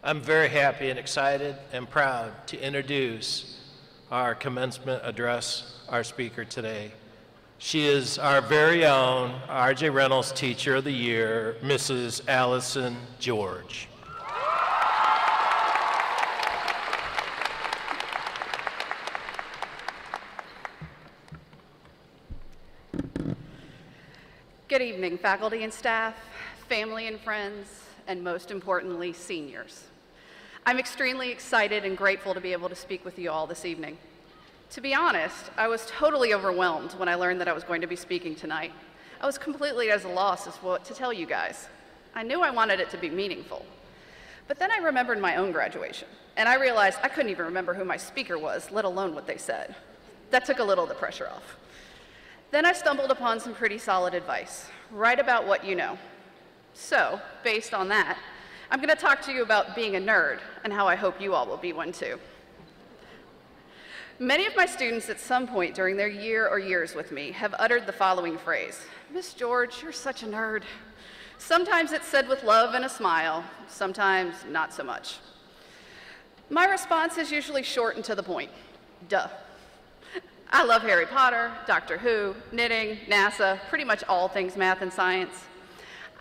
I'm very happy and excited and proud to introduce our commencement address, our speaker today. She is our very own R.J. Reynolds Teacher of the Year, Mrs. Allison George. Good evening, faculty and staff, family and friends, and most importantly, seniors. I'm extremely excited and grateful to be able to speak with you all this evening. To be honest, I was totally overwhelmed when I learned that I was going to be speaking tonight. I was completely at a loss as to what to tell you guys. I knew I wanted it to be meaningful. But then I remembered my own graduation, and I realized I couldn't even remember who my speaker was, let alone what they said. That took a little of the pressure off. Then I stumbled upon some pretty solid advice. Write about what you know. So, based on that, I'm going to talk to you about being a nerd and how I hope you all will be one too. Many of my students at some point during their year or years with me have uttered the following phrase: "Miss George, you're such a nerd." Sometimes it's said with love and a smile, sometimes not so much. My response is usually short and to the point. Duh. I love Harry Potter, Doctor Who, knitting, NASA, pretty much all things math and science.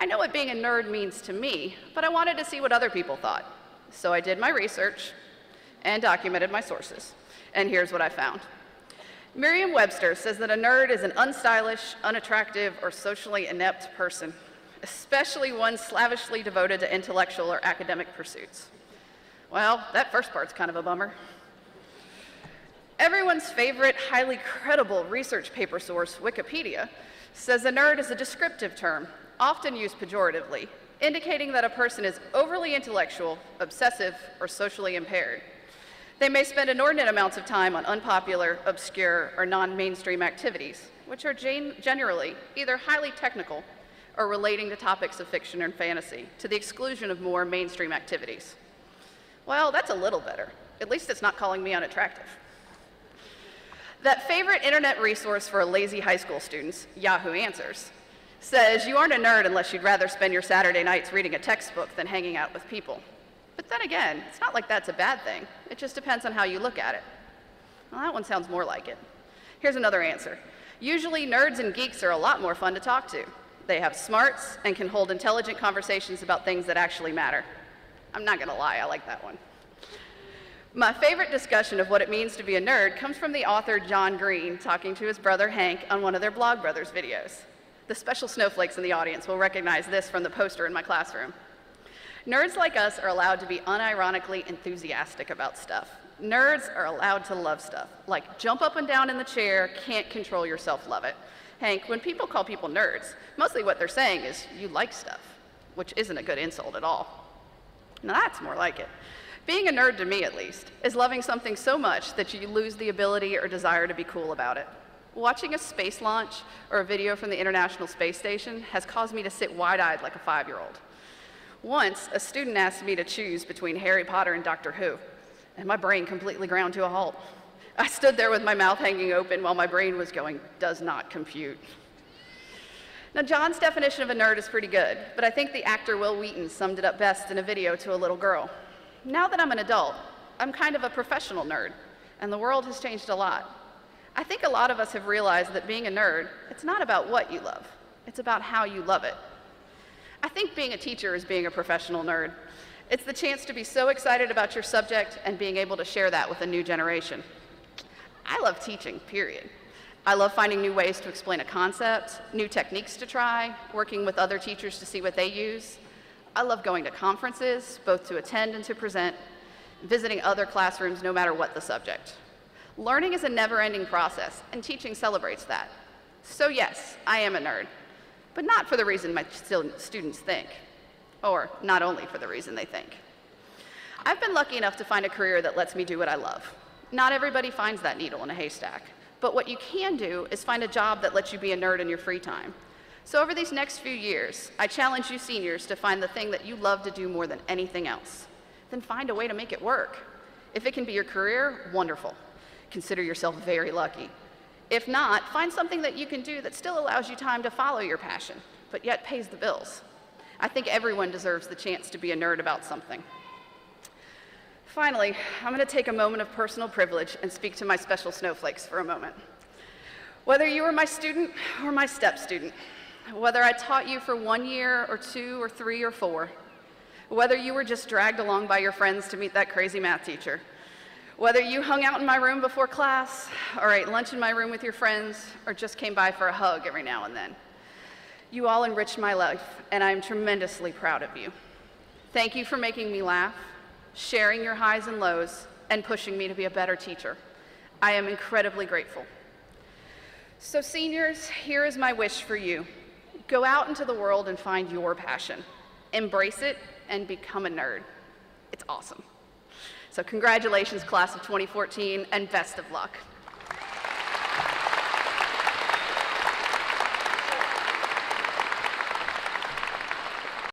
I know what being a nerd means to me, but I wanted to see what other people thought. So I did my research and documented my sources. And here's what I found. Merriam-Webster says that a nerd is an unstylish, unattractive, or socially inept person, especially one slavishly devoted to intellectual or academic pursuits. Well, that first part's kind of a bummer. Everyone's favorite, highly credible research paper source, Wikipedia, says a nerd is a descriptive term, often used pejoratively, indicating that a person is overly intellectual, obsessive, or socially impaired. They may spend inordinate amounts of time on unpopular, obscure, or non-mainstream activities, which are generally either highly technical or relating to topics of fiction and fantasy, to the exclusion of more mainstream activities. Well, that's a little better. At least it's not calling me unattractive. That favorite internet resource for lazy high school students, Yahoo Answers, says you aren't a nerd unless you'd rather spend your Saturday nights reading a textbook than hanging out with people. But then again, it's not like that's a bad thing. It just depends on how you look at it. Well, that one sounds more like it. Here's another answer. Usually, nerds and geeks are a lot more fun to talk to. They have smarts and can hold intelligent conversations about things that actually matter. I'm not gonna lie, I like that one. My favorite discussion of what it means to be a nerd comes from the author John Green talking to his brother Hank on one of their Blog Brothers videos. The special snowflakes in the audience will recognize this from the poster in my classroom. Nerds like us are allowed to be unironically enthusiastic about stuff. Nerds are allowed to love stuff, like jump up and down in the chair, can't control yourself, love it. Hank, when people call people nerds, mostly what they're saying is you like stuff, which isn't a good insult at all. Now that's more like it. Being a nerd, to me at least, is loving something so much that you lose the ability or desire to be cool about it. Watching a space launch or a video from the International Space Station has caused me to sit wide-eyed like a 5-year-old. Once, a student asked me to choose between Harry Potter and Doctor Who, and my brain completely ground to a halt. I stood there with my mouth hanging open while my brain was going, does not compute. Now, John's definition of a nerd is pretty good, but I think the actor Will Wheaton summed it up best in a video to a little girl. Now that I'm an adult, I'm kind of a professional nerd, and the world has changed a lot. I think a lot of us have realized that being a nerd, it's not about what you love, it's about how you love it. I think being a teacher is being a professional nerd. It's the chance to be so excited about your subject and being able to share that with a new generation. I love teaching, period. I love finding new ways to explain a concept, new techniques to try, working with other teachers to see what they use. I love going to conferences, both to attend and to present, visiting other classrooms no matter what the subject. Learning is a never-ending process, and teaching celebrates that. So yes, I am a nerd, but not for the reason my students think, or not only for the reason they think. I've been lucky enough to find a career that lets me do what I love. Not everybody finds that needle in a haystack, but what you can do is find a job that lets you be a nerd in your free time. So over these next few years, I challenge you seniors to find the thing that you love to do more than anything else. Then find a way to make it work. If it can be your career, wonderful. Consider yourself very lucky. If not, find something that you can do that still allows you time to follow your passion, but yet pays the bills. I think everyone deserves the chance to be a nerd about something. Finally, I'm going to take a moment of personal privilege and speak to my special snowflakes for a moment. Whether you were my student or my step student, whether I taught you for 1 year or 2 or 3 or 4, whether you were just dragged along by your friends to meet that crazy math teacher, whether you hung out in my room before class, or ate lunch in my room with your friends, or just came by for a hug every now and then, you all enriched my life, and I am tremendously proud of you. Thank you for making me laugh, sharing your highs and lows, and pushing me to be a better teacher. I am incredibly grateful. So seniors, here is my wish for you. Go out into the world and find your passion. Embrace it and become a nerd. It's awesome. So congratulations, class of 2014, and best of luck.